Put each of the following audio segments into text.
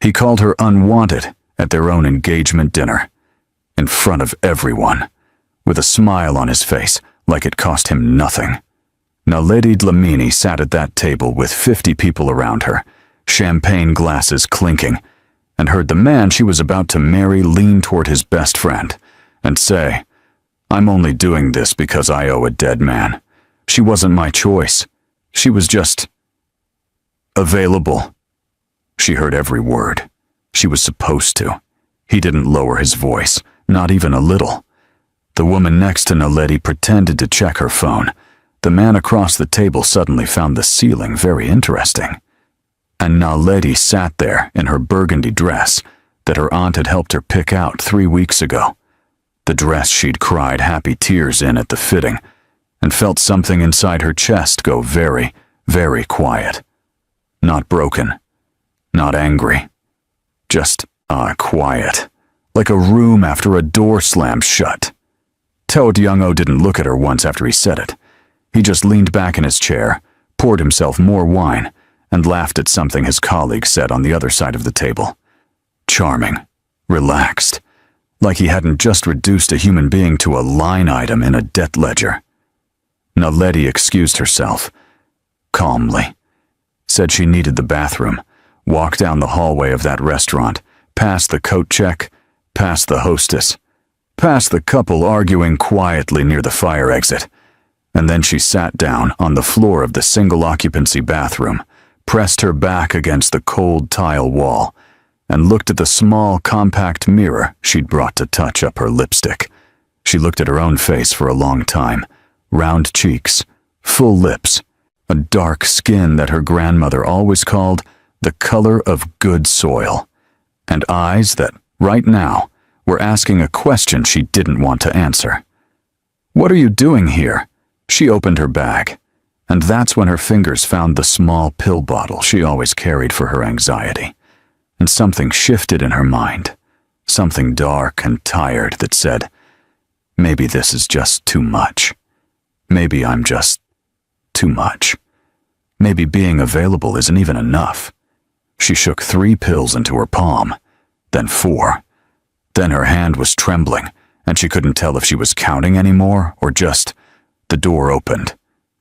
He called her unwanted at their own engagement dinner, in front of everyone, with a smile on his face like it cost him nothing. Now Lady Dlamini sat at that table with 50 people around her, champagne glasses clinking, and heard the man she was about to marry lean toward his best friend and say, "I'm only doing this because I owe a dead man. She wasn't my choice. She was just available." She heard every word. She was supposed to. He didn't lower his voice, not even a little. The woman next to Naledi pretended to check her phone. The man across the table suddenly found the ceiling very interesting. And Naledi sat there in her burgundy dress that her aunt had helped her pick out 3 weeks ago. The dress she'd cried happy tears in at the fitting, and felt something inside her chest go very, very quiet. Not broken, not angry, just quiet, like a room after a door slams shut. Toad Young-o didn't look at her once after he said it. He just leaned back in his chair, poured himself more wine, and laughed at something his colleague said on the other side of the table. Charming, relaxed, like he hadn't just reduced a human being to a line item in a debt ledger. Naledi excused herself, calmly, said she needed the bathroom, walked down the hallway of that restaurant, past the coat check, past the hostess, past the couple arguing quietly near the fire exit, and then she sat down on the floor of the single-occupancy bathroom, pressed her back against the cold tile wall, and looked at the small, compact mirror she'd brought to touch up her lipstick. She looked at her own face for a long time, round cheeks, full lips, a dark skin that her grandmother always called the color of good soil, and eyes that, right now, were asking a question she didn't want to answer. "What are you doing here?" She opened her bag, and that's when her fingers found the small pill bottle she always carried for her anxiety, and something shifted in her mind, something dark and tired that said, "Maybe this is just too much. Maybe I'm just too much. Maybe being available isn't even enough." She shook 3 pills into her palm, then 4. Then her hand was trembling, and she couldn't tell if she was counting anymore or just... The door opened.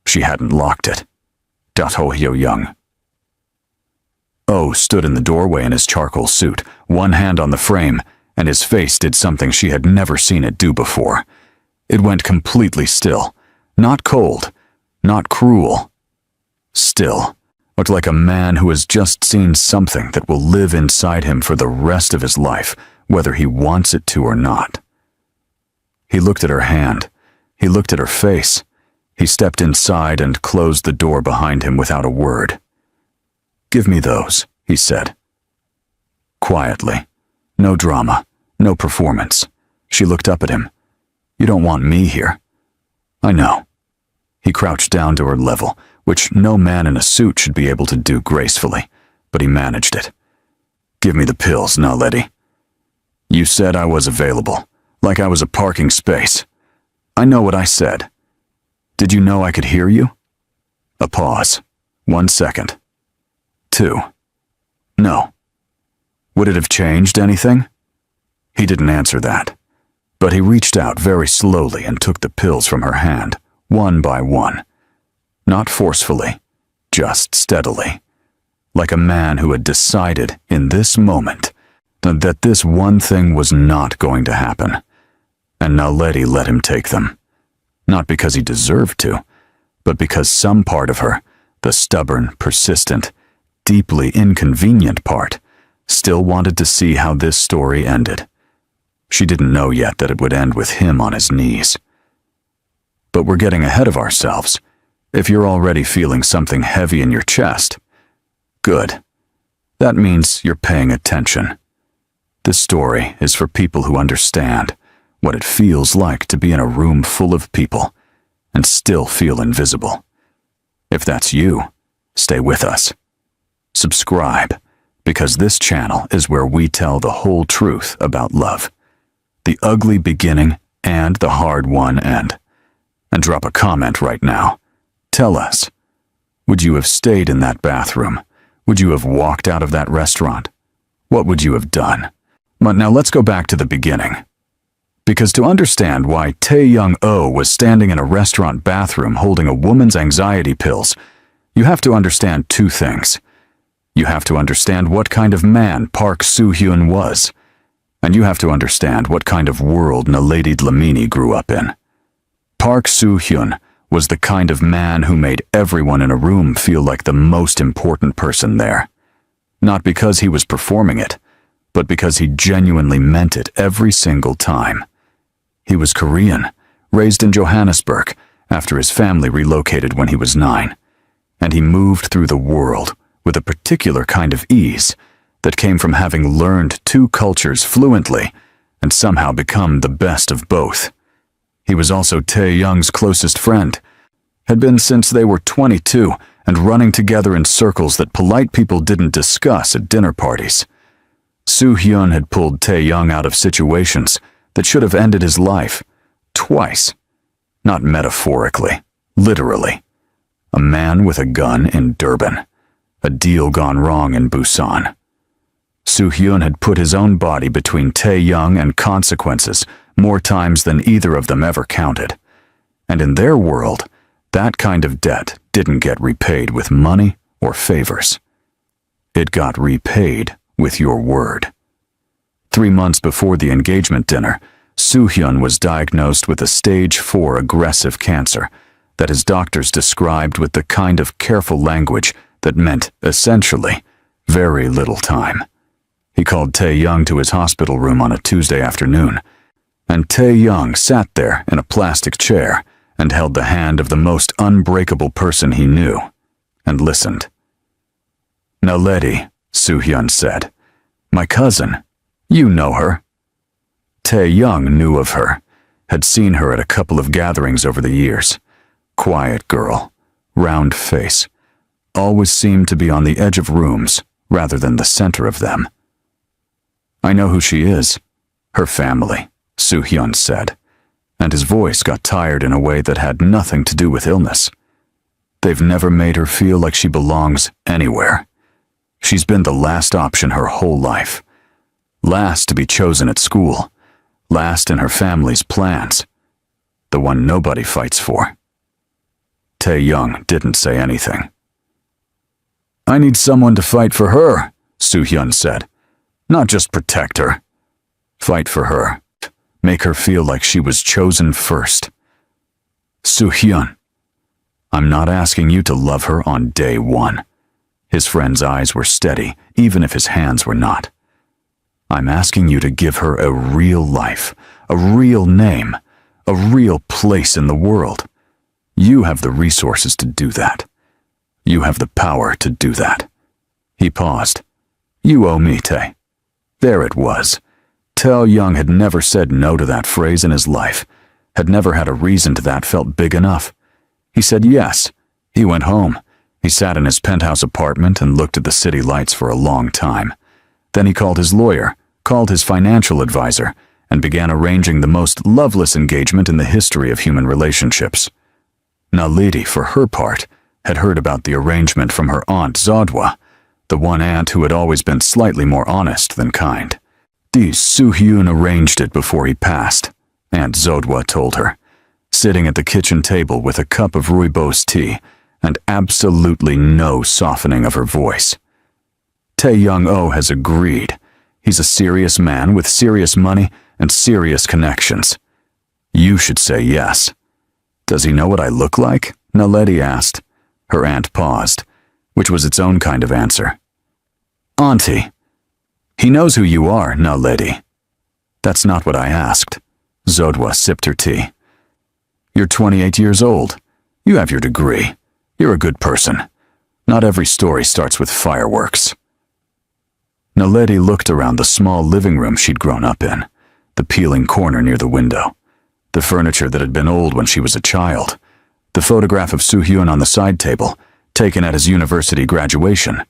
She hadn't locked it. Dato Hyo Young. Oh stood in the doorway in his charcoal suit, one hand on the frame, and his face did something she had never seen it do before. It went completely still. Not cold, not cruel. Still, looked like a man who has just seen something that will live inside him for the rest of his life, whether he wants it to or not. He looked at her hand. He looked at her face. He stepped inside and closed the door behind him without a word. "Give me those," he said. Quietly. No drama. No performance. She looked up at him. "You don't want me here." "I know." He crouched down to her level, which no man in a suit should be able to do gracefully, but he managed it. "Give me the pills, Naledi. You said I was available, like I was a parking space. I know what I said. Did you know I could hear you?" A pause. 1 second. 2. No. Would it have changed anything? He didn't answer that, but he reached out very slowly and took the pills from her hand, one by one. Not forcefully, just steadily, like a man who had decided in this moment that this one thing was not going to happen. And Naledi let him take them. Not because he deserved to, but because some part of her, the stubborn, persistent, deeply inconvenient part, still wanted to see how this story ended. She didn't know yet that it would end with him on his knees. But we're getting ahead of ourselves. If you're already feeling something heavy in your chest, good. That means you're paying attention. This story is for people who understand what it feels like to be in a room full of people and still feel invisible. If that's you, stay with us. Subscribe, because this channel is where we tell the whole truth about love, the ugly beginning and the hard-won end. And drop a comment right now. Tell us, would you have stayed in that bathroom? Would you have walked out of that restaurant? What would you have done? But now let's go back to the beginning. Because to understand why Tae-young-oh was standing in a restaurant bathroom holding a woman's anxiety pills, you have to understand two things. You have to understand what kind of man Park Soo-hyun was, and you have to understand what kind of world Naledi Dlamini grew up in. Park Soo-hyun was the kind of man who made everyone in a room feel like the most important person there. Not because he was performing it, but because he genuinely meant it every single time. He was Korean, raised in Johannesburg after his family relocated when he was 9, and he moved through the world with a particular kind of ease that came from having learned 2 cultures fluently and somehow become the best of both. He was also Tae-young's closest friend, had been since they were 22 and running together in circles that polite people didn't discuss at dinner parties. Soo-hyun had pulled Tae-young out of situations that should have ended his life twice. Not metaphorically, literally. A man with a gun in Durban. A deal gone wrong in Busan. Soo-hyun had put his own body between Tae-young and consequences more times than either of them ever counted. And in their world, that kind of debt didn't get repaid with money or favors. It got repaid with your word. 3 months before the engagement dinner, Soo-hyun was diagnosed with a stage 4 aggressive cancer that his doctors described with the kind of careful language that meant, essentially, very little time. He called Tae-young to his hospital room on a Tuesday afternoon, and Tae-young sat there in a plastic chair and held the hand of the most unbreakable person he knew, and listened. "Naledi," Soo-hyun said. "My cousin. You know her." Tae-young knew of her, had seen her at a couple of gatherings over the years. Quiet girl, round face, always seemed to be on the edge of rooms rather than the center of them. "I know who she is. Her family," Soo-hyun said, and his voice got tired in a way that had nothing to do with illness. "They've never made her feel like she belongs anywhere. She's been the last option her whole life. Last to be chosen at school. Last in her family's plans. The one nobody fights for." Tae-young didn't say anything. "I need someone to fight for her," Soo-hyun said. "Not just protect her. Fight for her. Make her feel like she was chosen first." "Soo-hyun, I'm not asking you to love her on day 1. His friend's eyes were steady, even if his hands were not. "I'm asking you to give her a real life, a real name, a real place in the world. You have the resources to do that. You have the power to do that." He paused. "You owe me, Tae." There it was. Tae-young had never said no to that phrase in his life, had never had a reason to that felt big enough. He said yes. He went home. He sat in his penthouse apartment and looked at the city lights for a long time. Then he called his lawyer, called his financial advisor, and began arranging the most loveless engagement in the history of human relationships. Naledi, for her part, had heard about the arrangement from her aunt Zodwa, the one aunt who had always been slightly more honest than kind. Soo-hyun arranged it before he passed, Aunt Zodwa told her, sitting at the kitchen table with a cup of rooibos tea and absolutely no softening of her voice. Tae-young-oh has agreed. He's a serious man with serious money and serious connections. You should say yes. "Does he know what I look like?" Naledi asked. Her aunt paused, which was its own kind of answer. "Auntie, he knows who you are, Naledi." "That's not what I asked." Zodwa sipped her tea. "You're 28 years old. You have your degree. You're a good person. Not every story starts with fireworks." Naledi looked around the small living room she'd grown up in, the peeling corner near the window, the furniture that had been old when she was a child, the photograph of Soo-hyun on the side table, taken at his university graduation,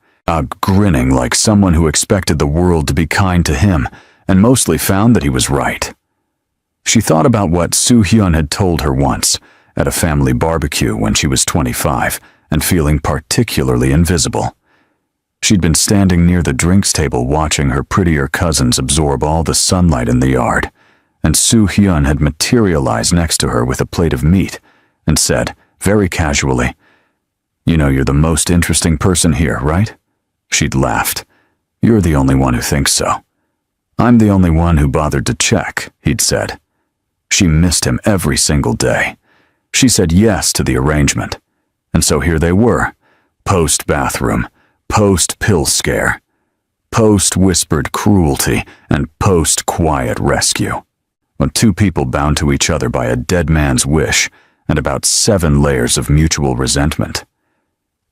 grinning like someone who expected the world to be kind to him and mostly found that he was right. She thought about what Soo-hyun had told her once at a family barbecue when she was 25 and feeling particularly invisible. She'd been standing near the drinks table watching her prettier cousins absorb all the sunlight in the yard, and Soo-hyun had materialized next to her with a plate of meat and said, very casually, "You know you're the most interesting person here, right?" She'd laughed. "You're the only one who thinks so." "I'm the only one who bothered to check," he'd said. She missed him every single day. She said yes to the arrangement. And so here they were, post-bathroom, post-pill scare, post-whispered cruelty, and post-quiet rescue. Two people bound to each other by a dead man's wish and about 7 layers of mutual resentment.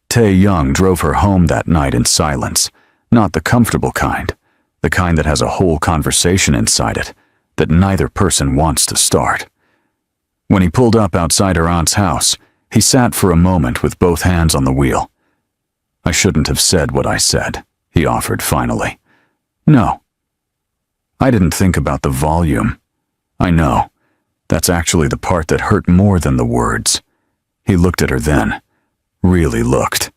Tae-young drove her home that night in silence, not the comfortable kind, the kind that has a whole conversation inside it that neither person wants to start. When he pulled up outside her aunt's house, he sat for a moment with both hands on the wheel. "I shouldn't have said what I said," he offered finally. "No. I didn't think about the volume. I know. That's actually the part that hurt more than the words." He looked at her then. Really looked.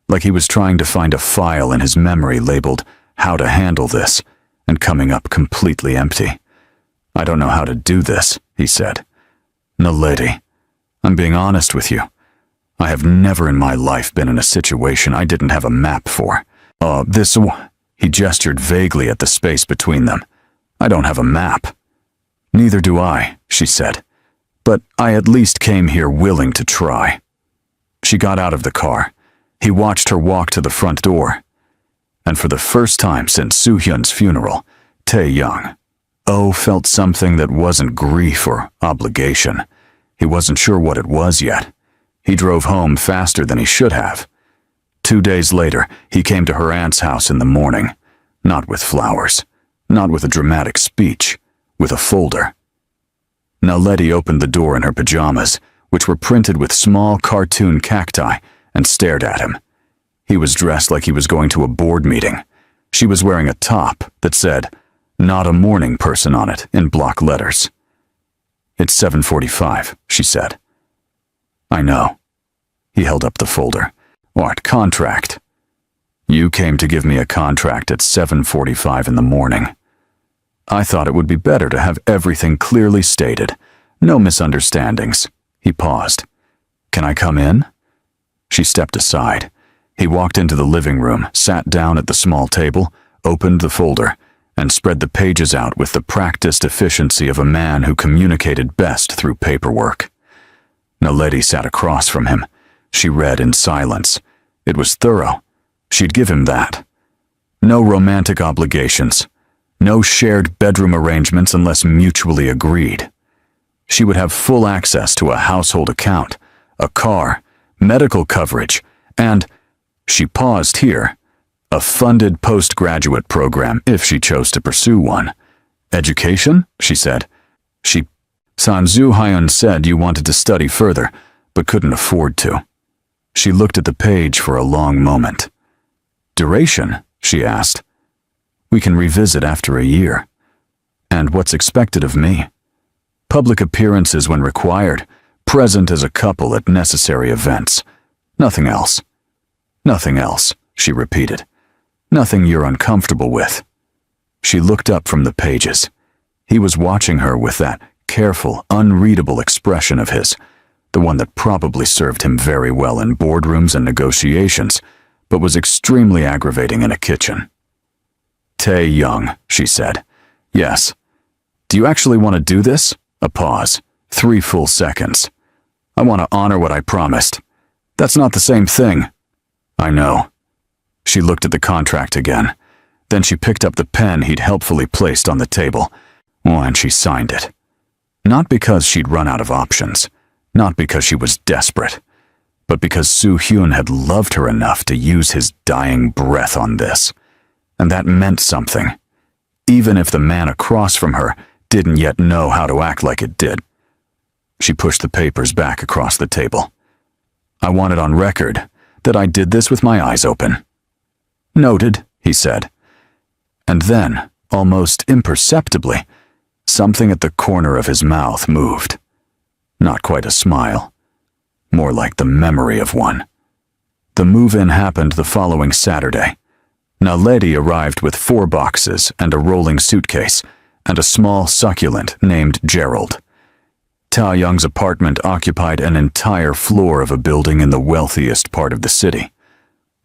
Like he was trying to find a file in his memory labeled, "How to handle this," and coming up completely empty. "I don't know how to do this," he said. "Naledi, I'm being honest with you. I have never in my life been in a situation I didn't have a map for. He gestured vaguely at the space between them. "I don't have a map." "Neither do I," she said. "But I at least came here willing to try." She got out of the car. He watched her walk to the front door. And for the first time since Soo-hyun's funeral, Tae-young felt something that wasn't grief or obligation. He wasn't sure what it was yet. He drove home faster than he should have. 2 days later, he came to her aunt's house in the morning, not with flowers, not with a dramatic speech, with a folder. Naledi opened the door in her pajamas, which were printed with small cartoon cacti, and stared at him. He was dressed like he was going to a board meeting. She was wearing a top that said, "Not a morning person" on it in block letters. "It's 7:45, she said. "I know." He held up the folder. "What contract?" "You came to give me a contract at 7:45 in the morning. I thought it would be better to have everything clearly stated. No misunderstandings." He paused. "Can I come in?" She stepped aside. He walked into the living room, sat down at the small table, opened the folder, and spread the pages out with the practiced efficiency of a man who communicated best through paperwork. Naledi sat across from him. She read in silence. It was thorough. She'd give him that. No romantic obligations. No shared bedroom arrangements unless mutually agreed. She would have full access to a household account, a car, medical coverage, and, she paused here, a funded postgraduate program if she chose to pursue one. "Education?" she said. San Soo-hyun said you wanted to study further, but couldn't afford to. She looked at the page for a long moment. "Duration?" she asked. "We can revisit after a year. And what's expected of me? Public appearances when required, present as a couple at necessary events. Nothing else." "Nothing else," she repeated. "Nothing you're uncomfortable with." She looked up from the pages. He was watching her with that careful, unreadable expression of his, the one that probably served him very well in boardrooms and negotiations, but was extremely aggravating in a kitchen. "Tae-young," she said. "Yes. Do you actually want to do this?" A pause. 3 full seconds. "I want to honor what I promised." "That's not the same thing." "I know." She looked at the contract again. Then she picked up the pen he'd helpfully placed on the table. And she signed it. Not because she'd run out of options. Not because she was desperate. But because Soo-hyun had loved her enough to use his dying breath on this. And that meant something. Even if the man across from her didn't yet know how to act like it did. She pushed the papers back across the table. "I want it on record that I did this with my eyes open." "Noted," he said. And then, almost imperceptibly, something at the corner of his mouth moved. Not quite a smile. More like the memory of one. The move-in happened the following Saturday, Naledi arrived with 4 boxes and a rolling suitcase, and a small succulent named Gerald. Ta-Young's apartment occupied an entire floor of a building in the wealthiest part of the city.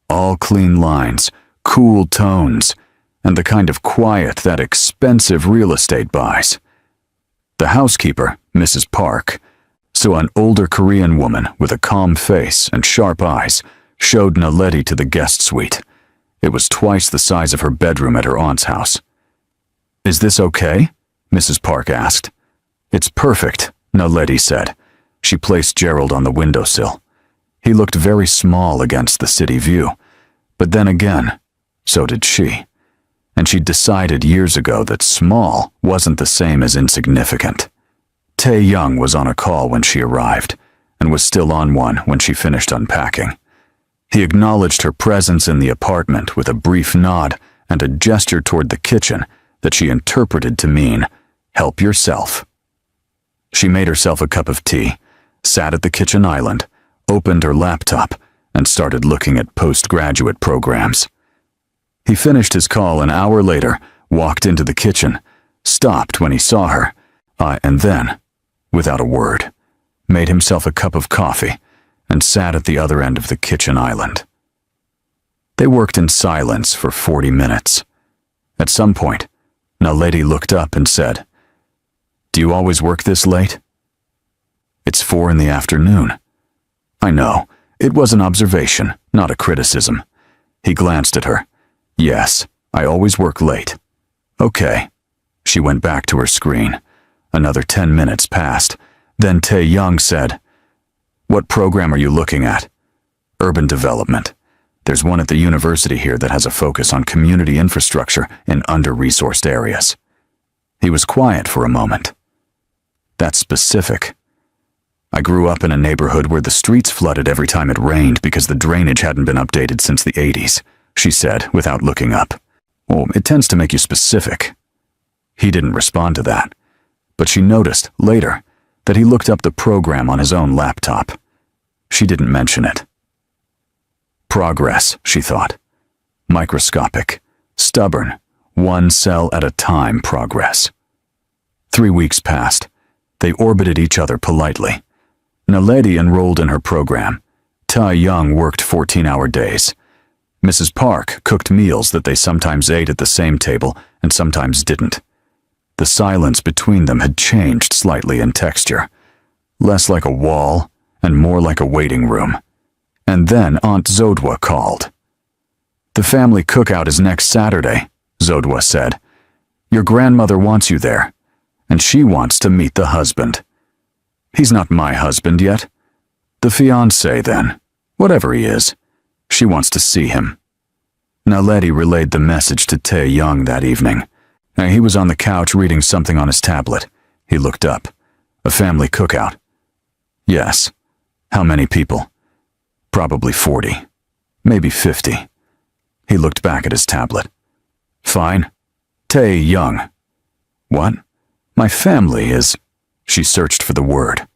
All clean lines, cool tones, and the kind of quiet that expensive real estate buys. The housekeeper, Mrs. Park, saw an older Korean woman with a calm face and sharp eyes, showed Naledi to the guest suite. It was twice the size of her bedroom at her aunt's house. "Is this okay?" Mrs. Park asked. "It's perfect," Naledi said. She placed Gerald on the windowsill. He looked very small against the city view, but then again, so did she. And she'd decided years ago that small wasn't the same as insignificant. Tae-Young was on a call when she arrived, and was still on one when she finished unpacking. He acknowledged her presence in the apartment with a brief nod and a gesture toward the kitchen that she interpreted to mean, "Help yourself." She made herself a cup of tea, sat at the kitchen island, opened her laptop, and started looking at postgraduate programs. He finished his call an hour later, walked into the kitchen, stopped when he saw her, and then, without a word, made himself a cup of coffee and sat at the other end of the kitchen island. They worked in silence for 40 minutes. At some point, Naledi looked up and said, "Do you always work this late?" "It's 4 in the afternoon." "I know. It was an observation, not a criticism." He glanced at her. "Yes, I always work late." "Okay." She went back to her screen. Another 10 minutes passed. Then Tae-Young said, "What program are you looking at?" "Urban development. There's one at the university here that has a focus on community infrastructure in under-resourced areas." He was quiet for a moment. "That's specific. I grew up in a neighborhood where the streets flooded every time it rained because the drainage hadn't been updated since the 80s, she said without looking up. "Well, it tends to make you specific." He didn't respond to that, but she noticed, later, that he looked up the program on his own laptop. She didn't mention it. Progress, she thought. Microscopic, stubborn, 1 cell at a time progress. 3 weeks passed. They orbited each other politely. Naledi enrolled in her program. Ta-Young worked 14-hour days. Mrs. Park cooked meals that they sometimes ate at the same table and sometimes didn't. The silence between them had changed slightly in texture, less like a wall and more like a waiting room. And then Aunt Zodwa called. "The family cookout is next Saturday," Zodwa said. "Your grandmother wants you there, and she wants to meet the husband." "He's not my husband yet." "The fiancé, then. Whatever he is. She wants to see him." Naledi relayed the message to Tae-Young that evening. He was on the couch reading something on his tablet. He looked up. "A family cookout." "Yes. How many people?" "Probably 40. Maybe 50. He looked back at his tablet. "Fine. Tae-Young." "What?" "My family is—" She searched for the word.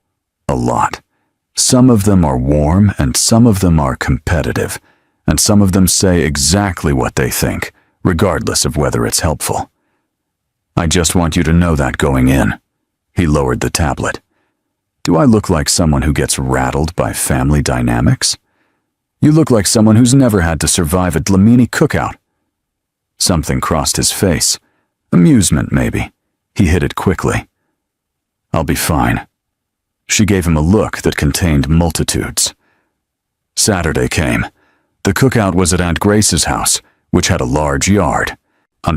"A lot. Some of them are warm and some of them are competitive, and some of them say exactly what they think, regardless of whether it's helpful. I just want you to know that going in." He lowered the tablet. "Do I look like someone who gets rattled by family dynamics? You look like someone who's never had to survive a Dlamini cookout." Something crossed his face. Amusement, maybe. He hid it quickly. "I'll be fine." She gave him a look that contained multitudes. Saturday came. The cookout was at Aunt Grace's house, which had a large yard.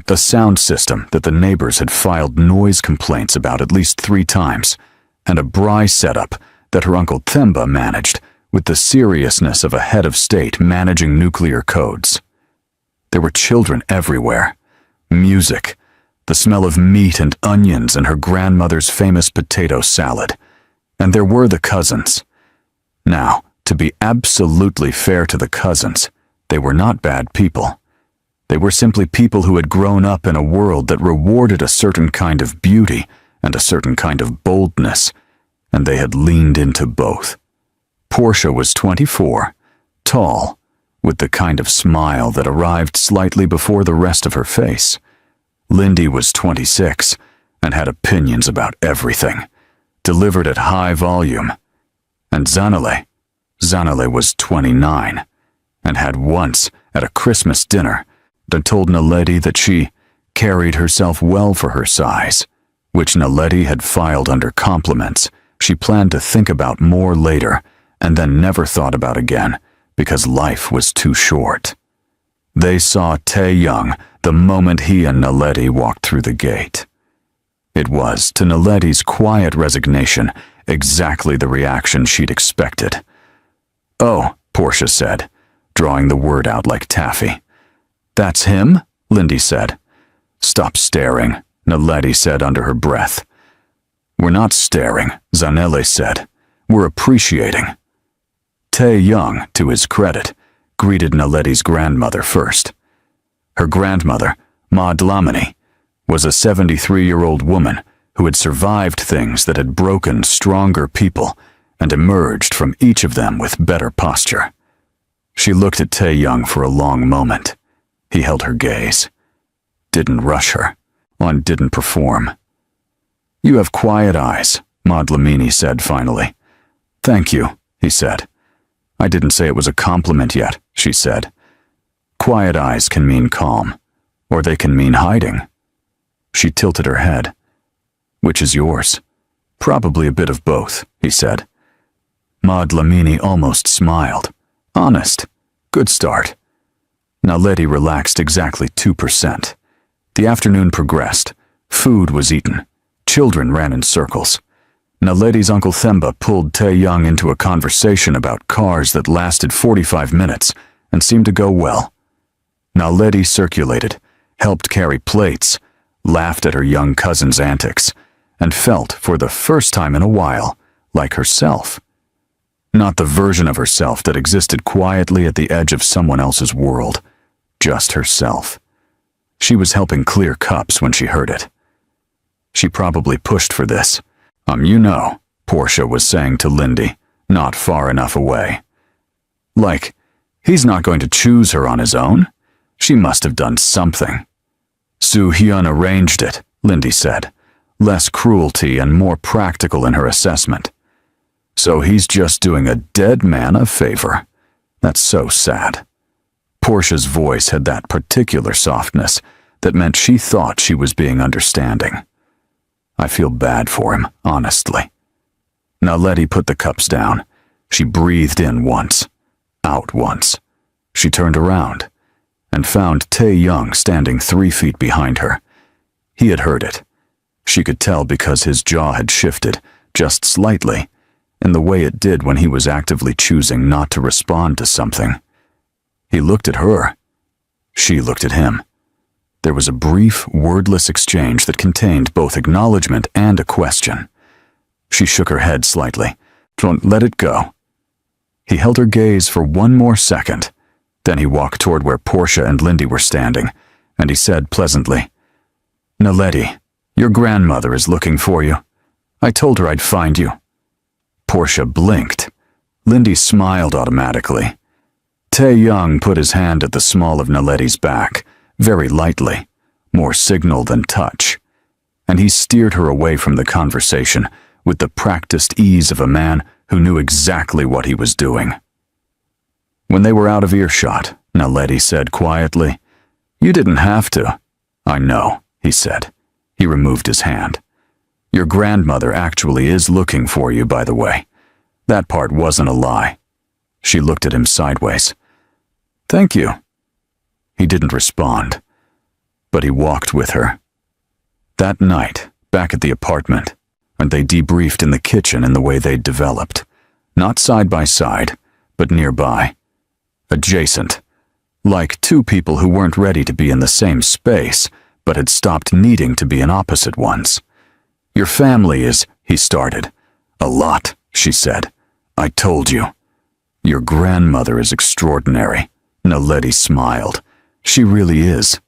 A sound system that the neighbors had filed noise complaints about at least 3 times, and a braai setup that her Uncle Themba managed with the seriousness of a head of state managing nuclear codes. There were children everywhere. Music, the smell of meat and onions and her grandmother's famous potato salad. And there were the cousins. Now, to be absolutely fair to the cousins, they were not bad people. They were simply people who had grown up in a world that rewarded a certain kind of beauty and a certain kind of boldness, and they had leaned into both. Portia was 24, tall, with the kind of smile that arrived slightly before the rest of her face. Lindy was 26 and had opinions about everything, delivered at high volume. And Zanele was 29 and had once, at a Christmas dinner, told Naledi that she carried herself well for her size, which Naledi had filed under compliments she planned to think about more later and then never thought about again because life was too short. They saw Tae-young the moment he and Naledi walked through the gate. It was, to Naledi's quiet resignation, exactly the reaction she'd expected. "Oh," Portia said, drawing the word out like taffy. "That's him?" Lindy said. "Stop staring," Naledi said under her breath. "We're not staring," Zanele said. "We're appreciating." Tae-young, to his credit, greeted Naledi's grandmother first. Her grandmother, Ma Dlamini, was a 73-year-old woman who had survived things that had broken stronger people and emerged from each of them with better posture. She looked at Tae-young for a long moment. He held her gaze. Didn't rush her, and didn't perform. "You have quiet eyes," Ma Dlamini said finally. "Thank you," he said. "I didn't say it was a compliment yet," she said. "Quiet eyes can mean calm, or they can mean hiding." She tilted her head. "Which is yours?" "Probably a bit of both," he said. Ma Dlamini almost smiled. "Honest. Good start." Naledi relaxed exactly 2%. The afternoon progressed. Food was eaten. Children ran in circles. Naledi's Uncle Themba pulled Tae-young into a conversation about cars that lasted 45 minutes and seemed to go well. Naledi circulated, helped carry plates, laughed at her young cousin's antics, and felt, for the first time in a while, like herself. Not the version of herself that existed quietly at the edge of someone else's world, just herself. She was helping clear cups when she heard it. She probably pushed for this. You know, Portia was saying to Lindy, not far enough away. Like, he's not going to choose her on his own. She must have done something. Soo-hyun arranged it, Lindy said, less cruelty and more practical in her assessment. So he's just doing a dead man a favor. That's so sad. Portia's voice had that particular softness that meant she thought she was being understanding. I feel bad for him, honestly. Naledi put the cups down. She breathed in once, out once. She turned around and found Tae-young standing 3 feet behind her. He had heard it. She could tell because his jaw had shifted, just slightly, in the way it did when he was actively choosing not to respond to something. He looked at her. She looked at him. There was a brief, wordless exchange that contained both acknowledgement and a question. She shook her head slightly. "Don't let it go." He held her gaze for one more second. Then he walked toward where Portia and Lindy were standing, and he said pleasantly, "Naledi, your grandmother is looking for you. I told her I'd find you." Portia blinked. Lindy smiled automatically. Tae-young put his hand at the small of Naledi's back, very lightly, more signal than touch, and he steered her away from the conversation with the practiced ease of a man who knew exactly what he was doing. When they were out of earshot, Naledi said quietly, "You didn't have to." "I know," he said. He removed his hand. "Your grandmother actually is looking for you, by the way. That part wasn't a lie." She looked at him sideways. "Thank you." He didn't respond, but he walked with her. That night, back at the apartment, and they debriefed in the kitchen in the way they'd developed, not side by side, but nearby, adjacent, like two people who weren't ready to be in the same space, but had stopped needing to be in opposite ones. "Your family is," he started. "A lot," she said. "I told you." "Your grandmother is extraordinary," Naledi smiled. "She really is.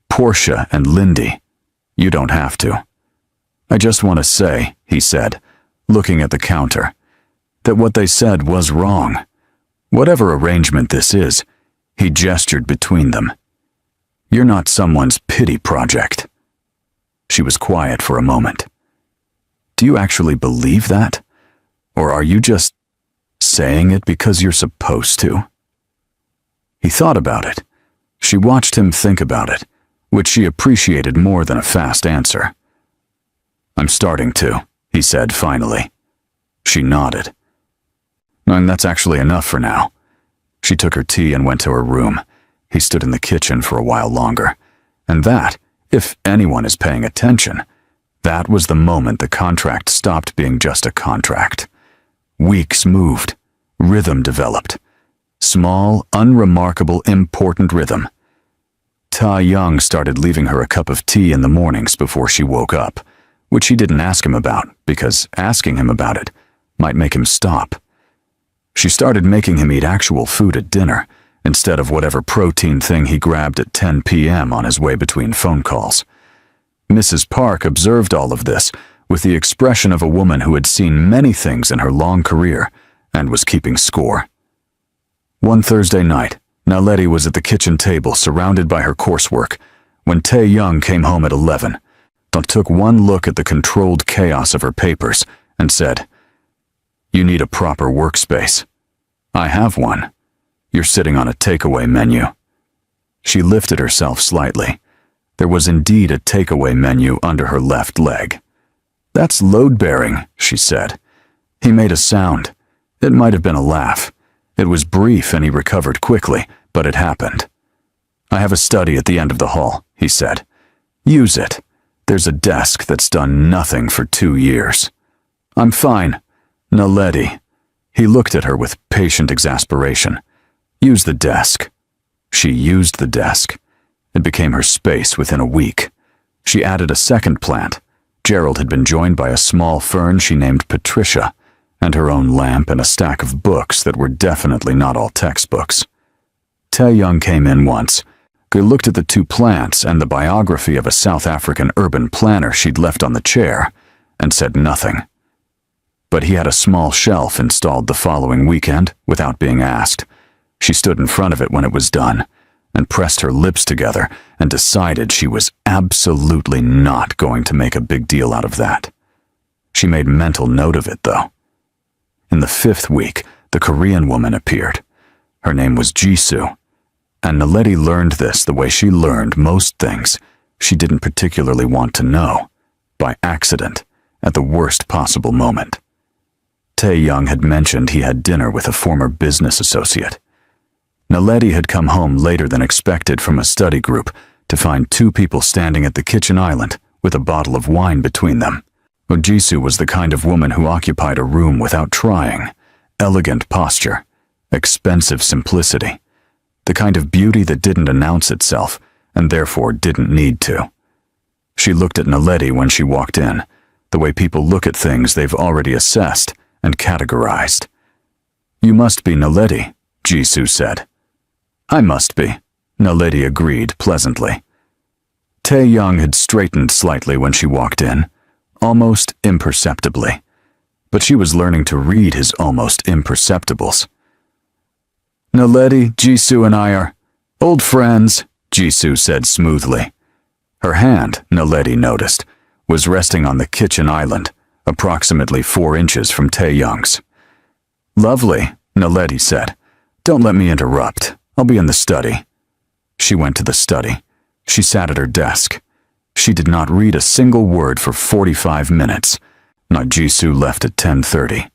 Portia and Lindy, you don't have to. I just want to say," he said, looking at the counter, "that what they said was wrong. Whatever arrangement this is, He gestured between them. You're not someone's pity project. She was quiet for a moment. Do you actually believe that? Or are you just saying it because you're supposed to? He thought about it. She watched him think about it, which she appreciated more than a fast answer. I'm starting to, he said finally. She nodded. And that's actually enough for now. She took her tea and went to her room. He stood in the kitchen for a while longer. And that, if anyone is paying attention, that was the moment the contract stopped being just a contract. Weeks moved. Rhythm developed. Small, unremarkable, important rhythm. Ta-Young started leaving her a cup of tea in the mornings before she woke up, which she didn't ask him about because asking him about it might make him stop. She started making him eat actual food at dinner instead of whatever protein thing he grabbed at 10 p.m. on his way between phone calls. Mrs. Park observed all of this with the expression of a woman who had seen many things in her long career and was keeping score. One Thursday night, Naledi was at the kitchen table surrounded by her coursework when Tae-Young came home at 11, took one look at the controlled chaos of her papers and said, "You need a proper workspace. I have one. You're sitting on a takeaway menu." She lifted herself slightly. There was indeed a takeaway menu under her left leg. "That's load-bearing," she said. He made a sound. It might have been a laugh. It was brief and he recovered quickly, but it happened. "I have a study at the end of the hall," he said. "Use it. There's a desk that's done nothing for 2 years." "I'm fine. Naledi." He looked at her with patient exasperation. "Use the desk." She used the desk. It became her space within a week. She added a second plant. Gerald had been joined by a small fern she named Patricia, and her own lamp and a stack of books that were definitely not all textbooks. Tae-Young came in once. They looked at the 2 plants and the biography of a South African urban planner she'd left on the chair, and said nothing. But he had a small shelf installed the following weekend without being asked. She stood in front of it when it was done, and pressed her lips together and decided she was absolutely not going to make a big deal out of that. She made mental note of it, though. In the 5th week, the Korean woman appeared. Her name was Jisoo, and Naledi learned this the way she learned most things she didn't particularly want to know, by accident, at the worst possible moment. Tae-Young had mentioned he had dinner with a former business associate. Naledi had come home later than expected from a study group to find 2 people standing at the kitchen island with a bottle of wine between them. Jisoo was the kind of woman who occupied a room without trying, elegant posture, expensive simplicity, the kind of beauty that didn't announce itself and therefore didn't need to. She looked at Naledi when she walked in, the way people look at things they've already assessed and categorized. "You must be Naledi," Jisoo said. "I must be," Naledi agreed pleasantly. Tae-Young had straightened slightly when she walked in, almost imperceptibly, but she was learning to read his almost imperceptibles. "Naledi, Jisoo and I are old friends," Jisoo said smoothly. Her hand, Naledi noticed, was resting on the kitchen island, approximately 4 inches from Tae-Young's. "Lovely," Naledi said. "Don't let me interrupt. I'll be in the study." She went to the study. She sat at her desk. She did not read a single word for 45 minutes. Jisoo left at 10:30.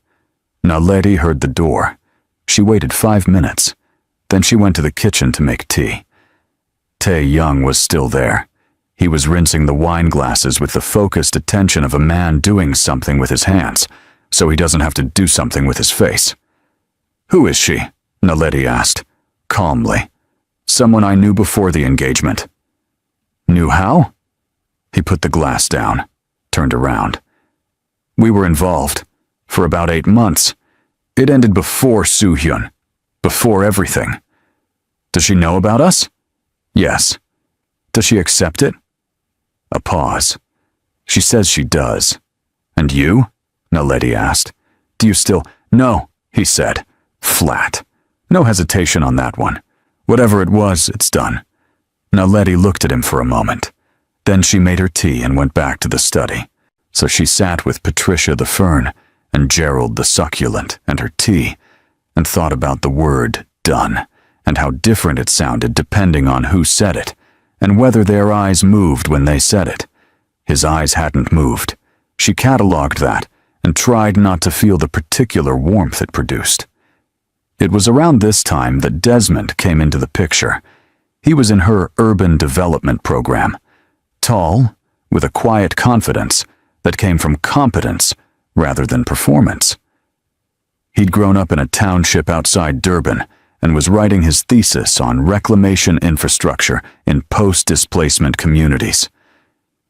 Naledi heard the door. She waited 5 minutes. Then she went to the kitchen to make tea. Tae-Young was still there. He was rinsing the wine glasses with the focused attention of a man doing something with his hands, so he doesn't have to do something with his face. "Who is she?" Naledi asked, calmly. "Someone I knew before the engagement." "Knew how?" He put the glass down, turned around. "We were involved for about 8 months. It ended before Soo-hyun, before everything." "Does she know about us?" "Yes." "Does she accept it?" A pause. "She says she does." "And you?" Naledi asked. "Do you still—" "No," he said, flat. "No hesitation on that one. Whatever it was, it's done." Naledi looked at him for a moment. Then she made her tea and went back to the study. So she sat with Patricia the fern and Gerald the succulent and her tea, and thought about the word done, and how different it sounded depending on who said it, and whether their eyes moved when they said it. His eyes hadn't moved. She catalogued that, and tried not to feel the particular warmth it produced. It was around this time that Desmond came into the picture. He was in her urban development program. Tall, with a quiet confidence that came from competence rather than performance. He'd grown up in a township outside Durban and was writing his thesis on reclamation infrastructure in post-displacement communities.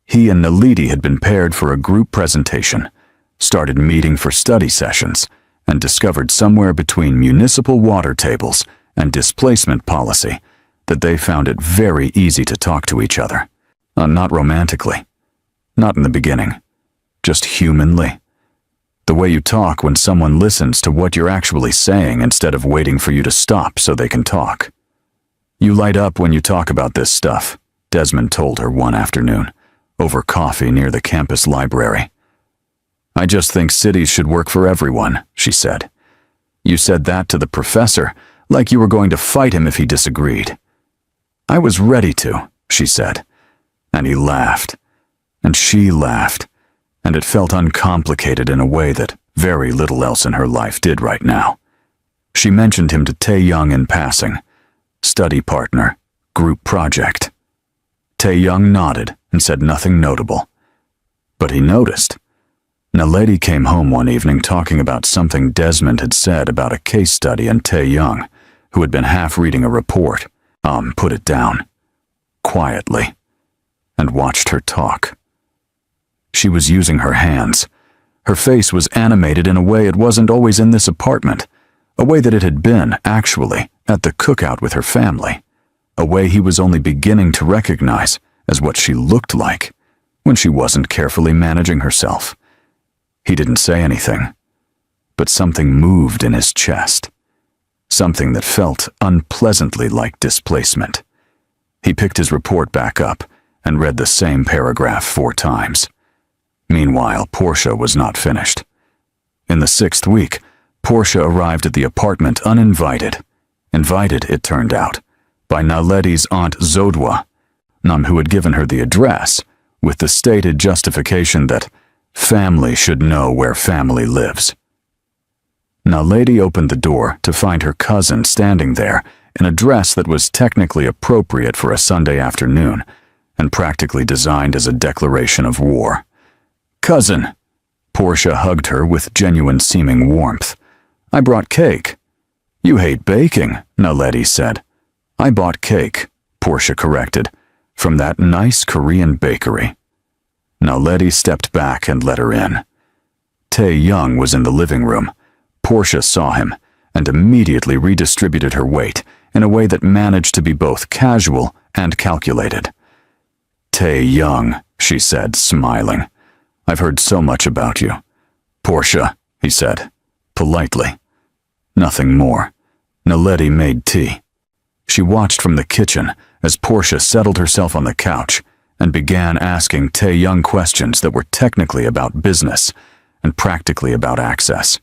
He and Naledi had been paired for a group presentation, started meeting for study sessions, and discovered somewhere between municipal water tables and displacement policy that they found it very easy to talk to each other. Not romantically. Not in the beginning. Just humanly. The way you talk when someone listens to what you're actually saying instead of waiting for you to stop so they can talk. "You light up when you talk about this stuff," Desmond told her one afternoon, over coffee near the campus library. "I just think cities should work for everyone," she said. "You said that to the professor, like you were going to fight him if he disagreed." "I was ready to," she said. And he laughed. And she laughed. And it felt uncomplicated in a way that very little else in her life did right now. She mentioned him to Tae-young in passing. Study partner, group project. Tae-young nodded and said nothing notable. But he noticed. Naledi came home one evening talking about something Desmond had said about a case study, and Tae-young, who had been half reading a report, put it down. Quietly. And watched her talk. She was using her hands. Her face was animated in a way it wasn't always in this apartment, a way that it had been, actually, at the cookout with her family, a way he was only beginning to recognize as what she looked like when she wasn't carefully managing herself. He didn't say anything, but something moved in his chest, something that felt unpleasantly like displacement. He picked his report back up and read the same paragraph 4 times. Meanwhile, Portia was not finished. In the 6th week, Portia arrived at the apartment uninvited. Invited, it turned out, by Naledi's Aunt Zodwa, who had given her the address, with the stated justification that family should know where family lives. Naledi opened the door to find her cousin standing there in a dress that was technically appropriate for a Sunday afternoon, and practically designed as a declaration of war. "Cousin," Portia hugged her with genuine-seeming warmth. "I brought cake." "You hate baking," Naledi said. "I bought cake," Portia corrected, "from that nice Korean bakery." Naledi stepped back and let her in. Tae-young was in the living room. Portia saw him and immediately redistributed her weight in a way that managed to be both casual and calculated. "Tae-young," she said, smiling. "I've heard so much about you." "Portia," he said, politely. Nothing more. Naledi made tea. She watched from the kitchen as Portia settled herself on the couch and began asking Tae-young questions that were technically about business and practically about access.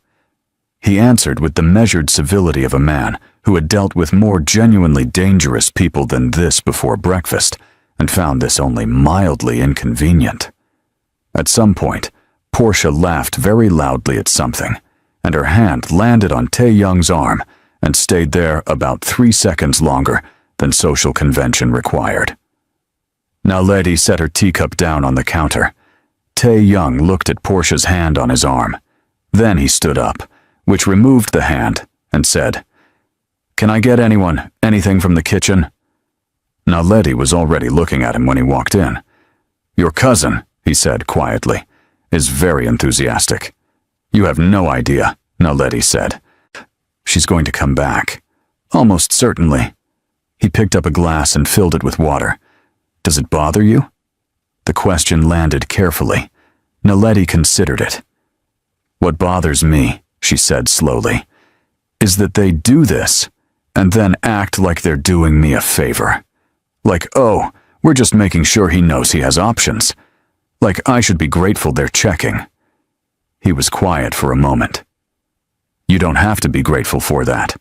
He answered with the measured civility of a man who had dealt with more genuinely dangerous people than this before breakfast, and found this only mildly inconvenient. At some point, Portia laughed very loudly at something, and her hand landed on Tae-young's arm and stayed there about 3 seconds longer than social convention required. Naledi set her teacup down on the counter. Tae-young looked at Portia's hand on his arm. Then he stood up, which removed the hand, and said, "Can I get anything from the kitchen?" Naledi was already looking at him when he walked in. "Your cousin," he said quietly, "is very enthusiastic." "You have no idea," Naledi said. "She's going to come back." "Almost certainly." He picked up a glass and filled it with water. "Does it bother you?" The question landed carefully. Naledi considered it. "What bothers me," she said slowly, "is that they do this, and then act like they're doing me a favor. Like, oh, we're just making sure he knows he has options. Like I should be grateful they're checking. He was quiet for a moment. You don't have to be grateful for that.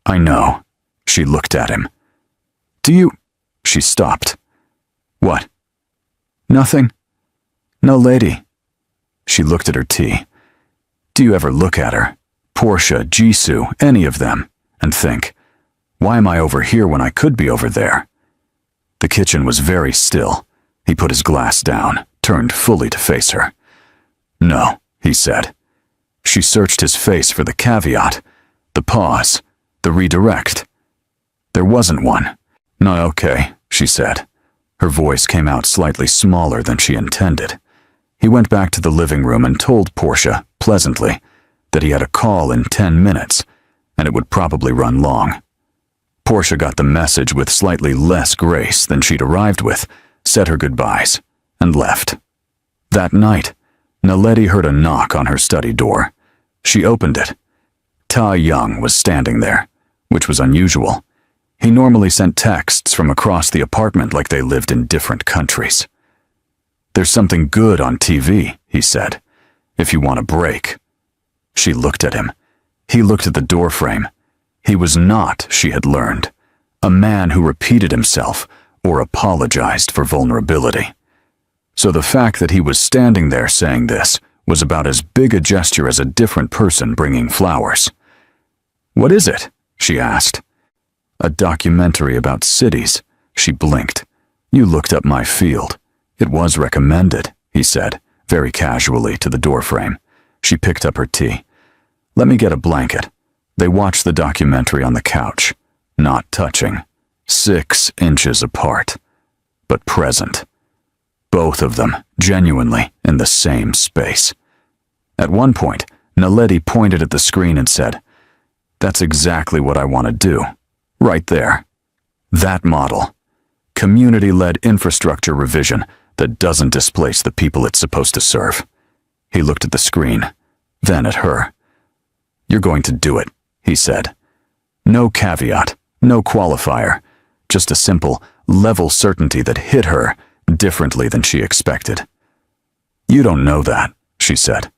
I know. She looked at him. Do you... She stopped. What? Nothing? No, lady. She looked at her tea. Do you ever look at her, Portia, Jisoo, any of them, and think, why am I over here when I could be over there? The kitchen was very still. He put his glass down, turned fully to face her. No, he said. She searched his face for the caveat, the pause, the redirect. There wasn't one. No, okay, she said. Her voice came out slightly smaller than she intended. He went back to the living room and told Portia, pleasantly, that he had a call in 10 minutes, and it would probably run long. Portia got the message with slightly less grace than she'd arrived with, said her goodbyes, and left. That night, Naledi heard a knock on her study door. She opened it. Ta Young was standing there, which was unusual. He normally sent texts from across the apartment like they lived in different countries. There's something good on TV, he said, if you want a break. She looked at him. He looked at the doorframe. He was not, she had learned, a man who repeated himself or apologized for vulnerability. So the fact that he was standing there saying this was about as big a gesture as a different person bringing flowers. What is it? She asked. A documentary about cities. She blinked. You looked up my field. It was recommended, he said, very casually to the doorframe. She picked up her tea. Let me get a blanket. They watched the documentary on the couch, not touching, 6 inches apart, but present. Both of them, genuinely, in the same space. At one point, Naledi pointed at the screen and said, That's exactly what I want to do. Right there. That model. Community-led infrastructure revision that doesn't displace the people it's supposed to serve. He looked at the screen, then at her. You're going to do it, he said. No caveat, no qualifier, just a simple, level certainty that hit her differently than she expected. You don't know that, she said.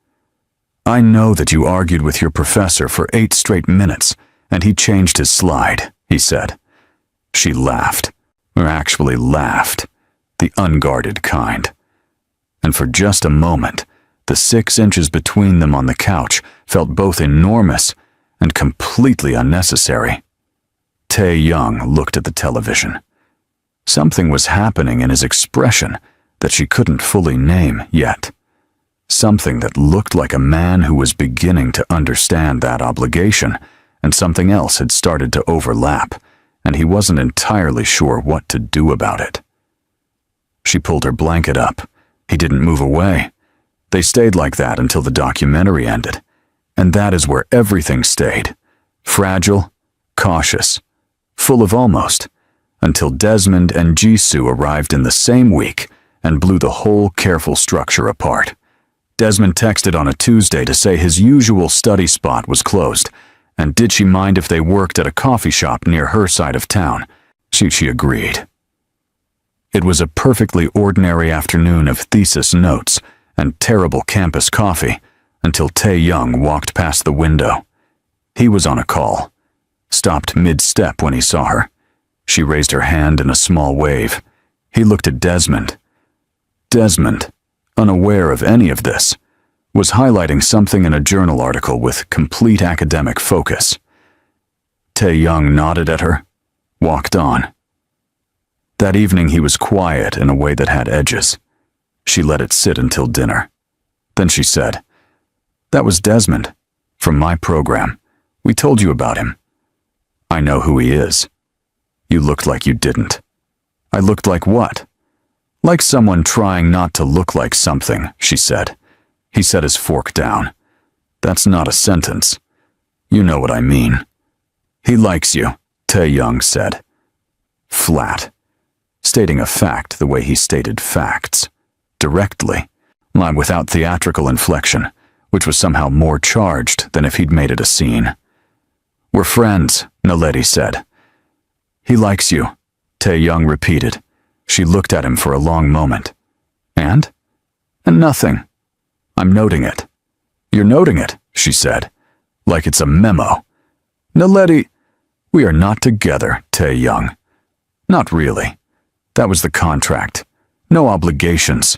I know that you argued with your professor for 8 straight minutes, and he changed his slide, he said. She laughed, or actually laughed, the unguarded kind. And for just a moment, the 6 inches between them on the couch felt both enormous and completely unnecessary. Tae Young looked at the television. Something was happening in his expression that she couldn't fully name yet. Something that looked like a man who was beginning to understand that obligation, and something else had started to overlap, and he wasn't entirely sure what to do about it. She pulled her blanket up. He didn't move away. They stayed like that until the documentary ended, and that is where everything stayed. Fragile, cautious, full of almost, until Desmond and Jisoo arrived in the same week and blew the whole careful structure apart. Desmond texted on a Tuesday to say his usual study spot was closed, and did she mind if they worked at a coffee shop near her side of town? She agreed. It was a perfectly ordinary afternoon of thesis notes and terrible campus coffee until Tae Young walked past the window. He was on a call. Stopped mid-step when he saw her. She raised her hand in a small wave. He looked at Desmond. Desmond, unaware of any of this, was highlighting something in a journal article with complete academic focus. Tae Young nodded at her, walked on. That evening he was quiet in a way that had edges. She let it sit until dinner. Then she said, That was Desmond, from my program. We told you about him. I know who he is. You looked like you didn't. I looked like what? Like someone trying not to look like something, she said. He set his fork down. That's not a sentence. You know what I mean. He likes you, Tae Young said. Flat. Stating a fact the way he stated facts. Directly. Without theatrical inflection, which was somehow more charged than if he'd made it a scene. We're friends, Naledi said. He likes you, Tae-young repeated. She looked at him for a long moment. And? And nothing. I'm noting it. You're noting it, she said, like it's a memo. Naledi, we are not together, Tae-young. Not really. That was the contract. No obligations.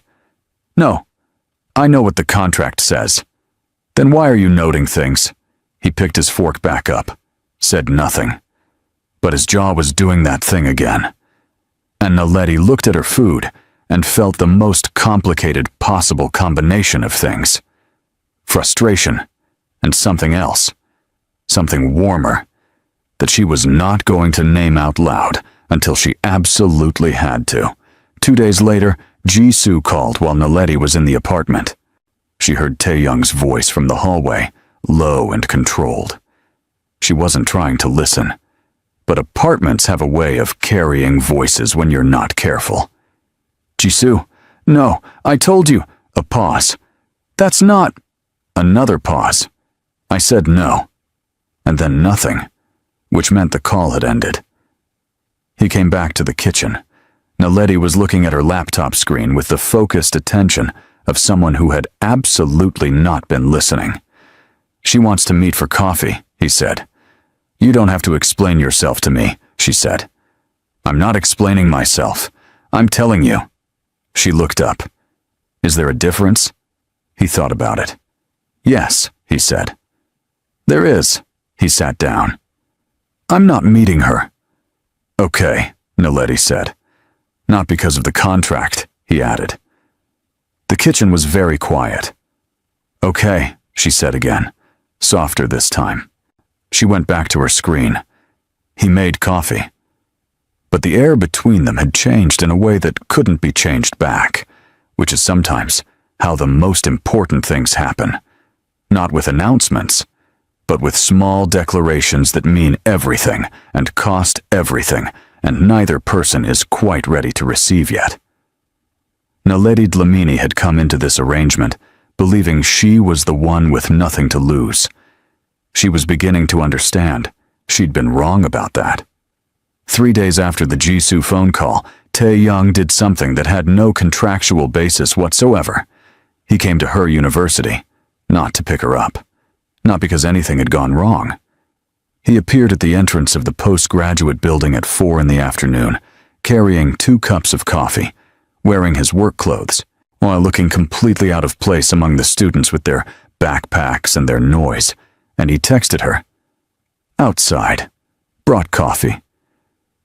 No, I know what the contract says. Then why are you noting things? He picked his fork back up, said nothing. But his jaw was doing that thing again. And Naledi looked at her food and felt the most complicated possible combination of things. Frustration and something else. Something warmer that she was not going to name out loud until she absolutely had to. 2 days later, Jisoo called while Naledi was in the apartment. She heard Tae-young's voice from the hallway, low and controlled. She wasn't trying to listen, but apartments have a way of carrying voices when you're not careful. Jisoo, no, I told you. A pause. That's not. Another pause. I said no. And then nothing, which meant the call had ended. He came back to the kitchen. Naledi was looking at her laptop screen with the focused attention of someone who had absolutely not been listening. She wants to meet for coffee, he said. You don't have to explain yourself to me, she said. I'm not explaining myself. I'm telling you. She looked up. Is there a difference? He thought about it. Yes, he said. There is. He sat down. I'm not meeting her. Okay, Naledi said. Not because of the contract, he added. The kitchen was very quiet. Okay, she said again, softer this time. She went back to her screen. He made coffee. But the air between them had changed in a way that couldn't be changed back, which is sometimes how the most important things happen. Not with announcements, but with small declarations that mean everything and cost everything, and neither person is quite ready to receive yet. Naledi Dlamini had come into this arrangement, believing she was the one with nothing to lose. She was beginning to understand she'd been wrong about that. 3 days after the Jisoo phone call, Tae-young did something that had no contractual basis whatsoever. He came to her university, not to pick her up, not because anything had gone wrong. He appeared at the entrance of the postgraduate building at 4 in the afternoon, carrying 2 cups of coffee, wearing his work clothes, while looking completely out of place among the students with their backpacks and their noise, and he texted her. Outside. Brought coffee.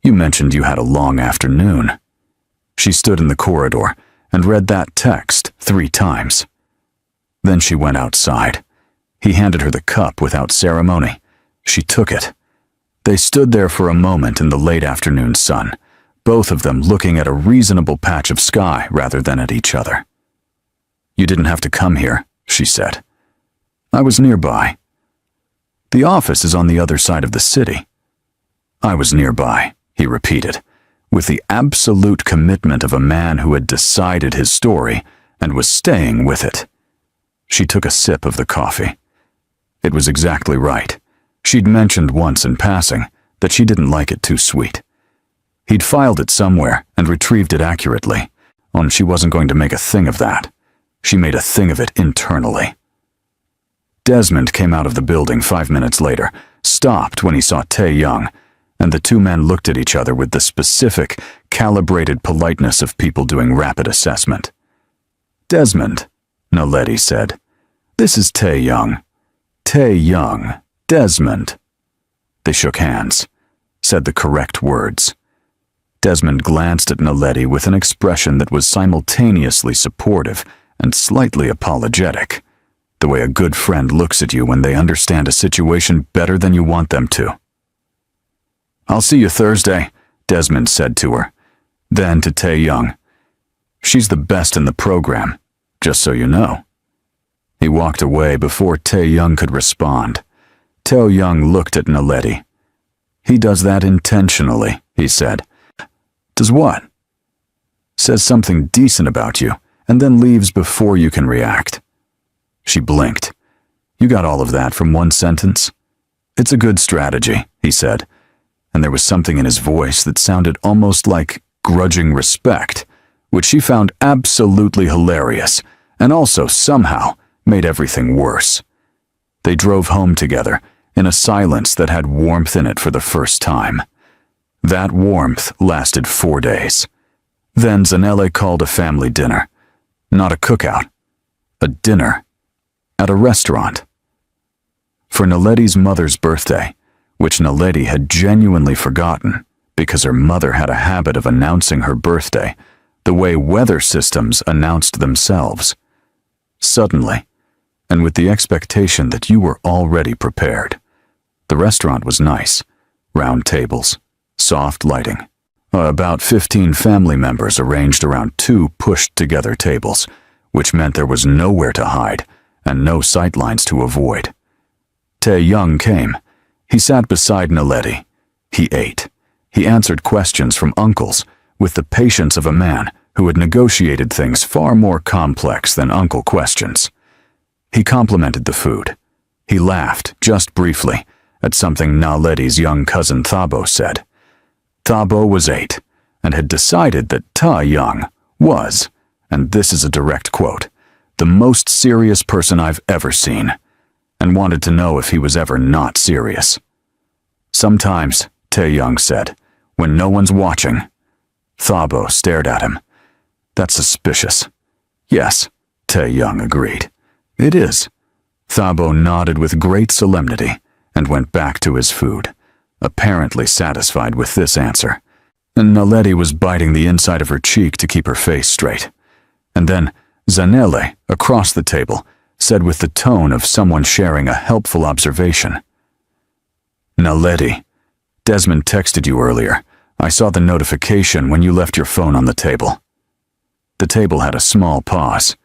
You mentioned you had a long afternoon. She stood in the corridor and read that text 3 times. Then she went outside. He handed her the cup without ceremony. She took it. They stood there for a moment in the late afternoon sun, both of them looking at a reasonable patch of sky rather than at each other. You didn't have to come here, she said. I was nearby. The office is on the other side of the city. I was nearby, he repeated, with the absolute commitment of a man who had decided his story and was staying with it. She took a sip of the coffee. It was exactly right. She'd mentioned once in passing that she didn't like it too sweet. He'd filed it somewhere and retrieved it accurately, and she wasn't going to make a thing of that. She made a thing of it internally. Desmond came out of the building 5 minutes later, stopped when he saw Tae-young, and the 2 men looked at each other with the specific, calibrated politeness of people doing rapid assessment. Desmond, Naledi said. This is Tae-young. Tae-young. Desmond. They shook hands, said the correct words. Desmond glanced at Naledi with an expression that was simultaneously supportive and slightly apologetic, the way a good friend looks at you when they understand a situation better than you want them to. I'll see you Thursday, Desmond said to her. Then to Tae-young. She's the best in the program, just so you know. He walked away before Tae-young could respond. Tae-young looked at Naledi. He does that intentionally, he said. Does what? Says something decent about you, and then leaves before you can react. She blinked. You got all of that from one sentence? It's a good strategy, he said, and there was something in his voice that sounded almost like grudging respect, which she found absolutely hilarious and also somehow made everything worse. They drove home together in a silence that had warmth in it for the first time. That warmth lasted 4 days. Then Zanele called a family dinner. Not a cookout, a dinner at a restaurant. For Naledi's mother's birthday, which Naledi had genuinely forgotten because her mother had a habit of announcing her birthday the way weather systems announced themselves. Suddenly, and with the expectation that you were already prepared. The restaurant was nice, round tables, soft lighting. About 15 family members arranged around 2 pushed-together tables, which meant there was nowhere to hide and no sightlines to avoid. Tae-young came. He sat beside Naledi. He ate. He answered questions from uncles with the patience of a man who had negotiated things far more complex than uncle questions. He complimented the food. He laughed, just briefly, at something Naledi's young cousin Thabo said. Thabo was 8 and had decided that Tae-young was, and this is a direct quote, the most serious person I've ever seen, and wanted to know if he was ever not serious. Sometimes, Tae-young said, when no one's watching. Thabo stared at him. That's suspicious. Yes, Tae-young agreed. It is. Thabo nodded with great solemnity and went back to his food, apparently satisfied with this answer. And Naledi was biting the inside of her cheek to keep her face straight. And then Zanele, across the table, said with the tone of someone sharing a helpful observation. Naledi, Desmond texted you earlier. I saw the notification when you left your phone on the table. The table had a small pause.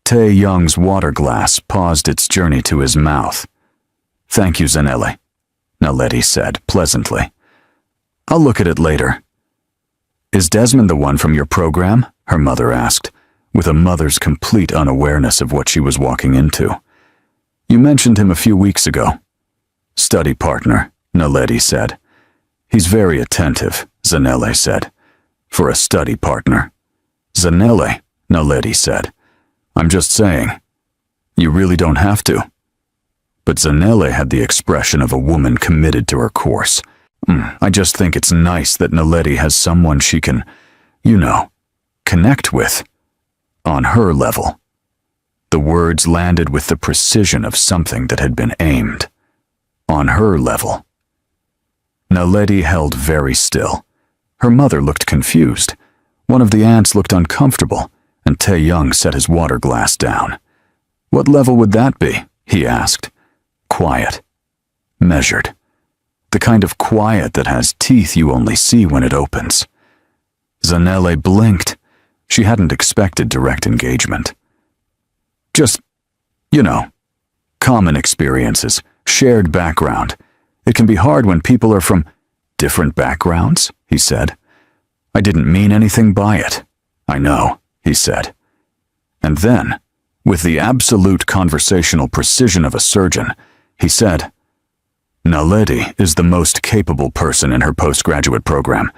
Tae-young's water glass paused its journey to his mouth. Thank you, Zanele, Naledi said pleasantly. I'll look at it later. Is Desmond the one from your program? Her mother asked, with a mother's complete unawareness of what she was walking into. You mentioned him a few weeks ago. Study partner, Naledi said. He's very attentive, Zanele said. For a study partner. Zanele, Naledi said. I'm just saying. You really don't have to. But Zanele had the expression of a woman committed to her course. I just think it's nice that Naledi has someone she can, connect with. On her level. The words landed with the precision of something that had been aimed. On her level. Naledi held very still. Her mother looked confused. One of the aunts looked uncomfortable, and Tae-young set his water glass down. What level would that be? He asked. Quiet. Measured. The kind of quiet that has teeth you only see when it opens. Zanele blinked. She hadn't expected direct engagement. Just, common experiences, shared background. It can be hard when people are from different backgrounds, he said. I didn't mean anything by it. I know, he said. And then, with the absolute conversational precision of a surgeon, he said, Naledi is the most capable person in her postgraduate program.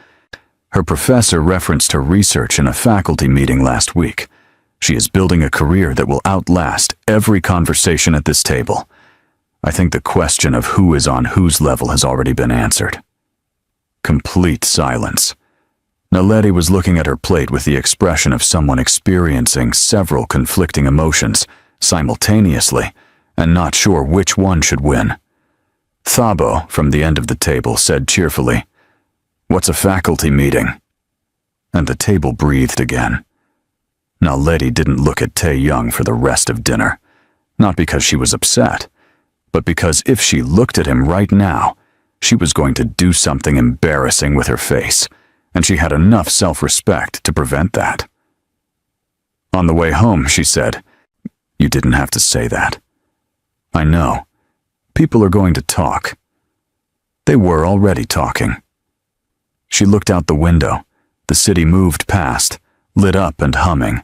Her professor referenced her research in a faculty meeting last week. She is building a career that will outlast every conversation at this table. I think the question of who is on whose level has already been answered. Complete silence. Naledi was looking at her plate with the expression of someone experiencing several conflicting emotions simultaneously and not sure which one should win. Thabo, from the end of the table, said cheerfully, What's a faculty meeting? And the table breathed again. Naledi didn't look at Tae-young for the rest of dinner, not because she was upset, but because if she looked at him right now, she was going to do something embarrassing with her face, and she had enough self-respect to prevent that. On the way home, she said, You didn't have to say that. I know. People are going to talk. They were already talking. She looked out the window. The city moved past, lit up and humming.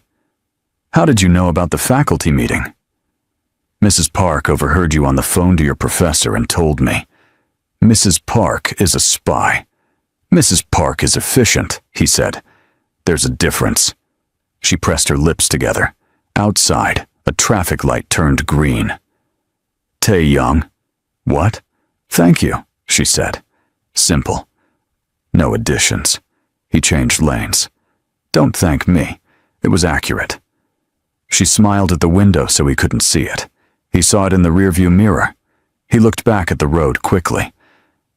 How did you know about the faculty meeting? Mrs. Park overheard you on the phone to your professor and told me. Mrs. Park is a spy. Mrs. Park is efficient, he said. There's a difference. She pressed her lips together. Outside, a traffic light turned green. Tae-young. What? Thank you, she said. Simple. No additions. He changed lanes. Don't thank me. It was accurate. She smiled at the window so he couldn't see it. He saw it in the rearview mirror. He looked back at the road quickly,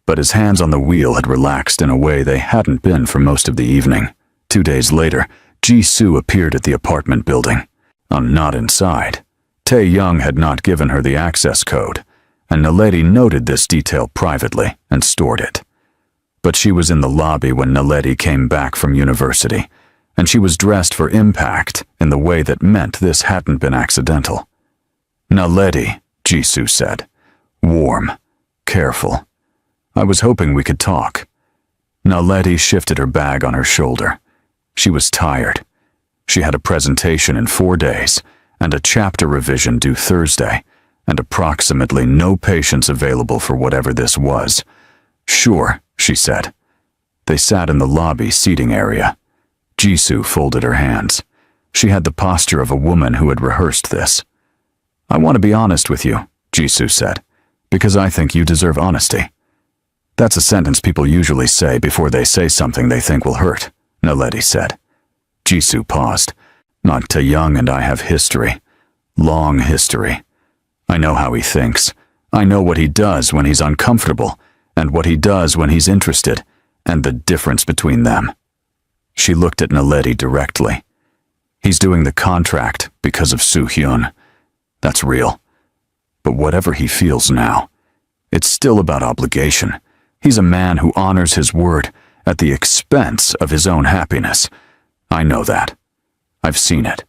but his hands on the wheel had relaxed in a way they hadn't been for most of the evening. 2 days later, Jisoo appeared at the apartment building. Not inside. Tae-young had not given her the access code, and Naledi noted this detail privately and stored it. But she was in the lobby when Naledi came back from university, and she was dressed for impact in the way that meant this hadn't been accidental. Naledi, Jisoo said. Warm. Careful. I was hoping we could talk. Naledi shifted her bag on her shoulder. She was tired. She had a presentation in 4 days, and a chapter revision due Thursday, and approximately no patience available for whatever this was. Sure, she said. They sat in the lobby seating area. Jisoo folded her hands. She had the posture of a woman who had rehearsed this. I want to be honest with you, Jisoo said, because I think you deserve honesty. That's a sentence people usually say before they say something they think will hurt, Naledi said. Jisoo paused. Not Tae-young and I have history. Long history. I know how he thinks. I know what he does when he's uncomfortable, and what he does when he's interested, and the difference between them. She looked at Naledi directly. He's doing the contract because of Soo-hyun. That's real. But whatever he feels now, it's still about obligation. He's a man who honors his word at the expense of his own happiness. I know that. I've seen it.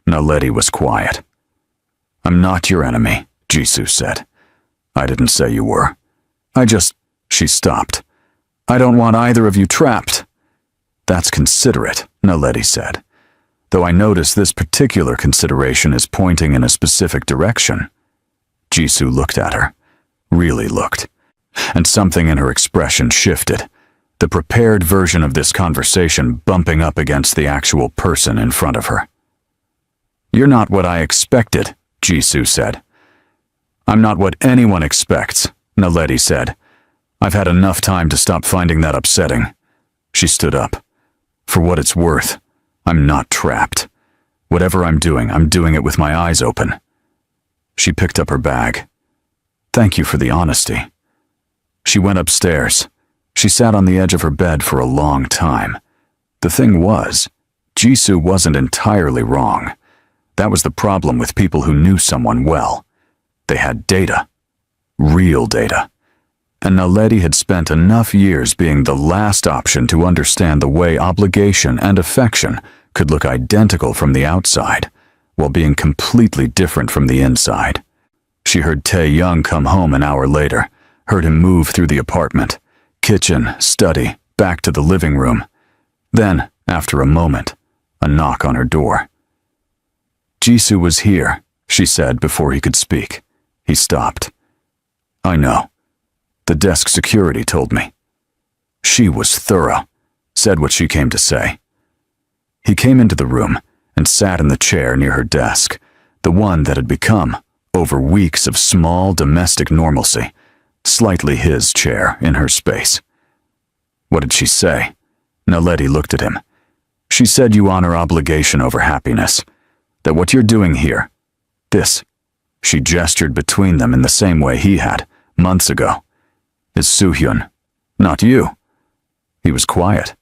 Naledi was quiet. I'm not your enemy, Jisoo said. I didn't say you were. She stopped. I don't want either of you trapped. That's considerate, Naledi said. Though I notice this particular consideration is pointing in a specific direction. Jisoo looked at her. Really looked. And something in her expression shifted. The prepared version of this conversation bumping up against the actual person in front of her. You're not what I expected, Jisoo said. I'm not what anyone expects, Naledi said. I've had enough time to stop finding that upsetting. She stood up. For what it's worth, I'm not trapped. Whatever I'm doing it with my eyes open. She picked up her bag. Thank you for the honesty. She went upstairs. She sat on the edge of her bed for a long time. The thing was, Jisoo wasn't entirely wrong. That was the problem with people who knew someone well. They had data. Real data. And Naledi had spent enough years being the last option to understand the way obligation and affection could look identical from the outside, while being completely different from the inside. She heard Tae-young come home an hour later, heard him move through the apartment, kitchen, study, back to the living room. Then, after a moment, a knock on her door. Jisoo was here, she said before he could speak. He stopped. I know. The desk security told me. She was thorough, said what she came to say. He came into the room and sat in the chair near her desk, the one that had become, over weeks of small domestic normalcy, slightly his chair in her space. What did she say? Naledi looked at him. She said you honor obligation over happiness, that what you're doing here, this, she gestured between them in the same way he had, months ago, is Soo-hyun, not you. He was quiet.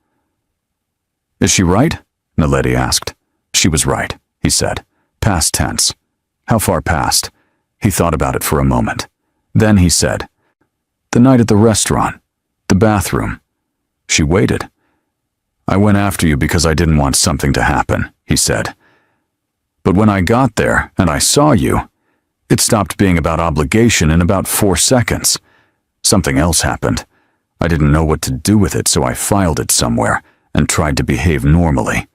Is she right? Naledi asked. She was right, he said. Past tense. How far past? He thought about it for a moment. Then he said, the night at the restaurant, the bathroom. She waited. I went after you because I didn't want something to happen, he said. But when I got there and I saw you, it stopped being about obligation in about 4 seconds. Something else happened. I didn't know what to do with it, so I filed it somewhere and tried to behave normally,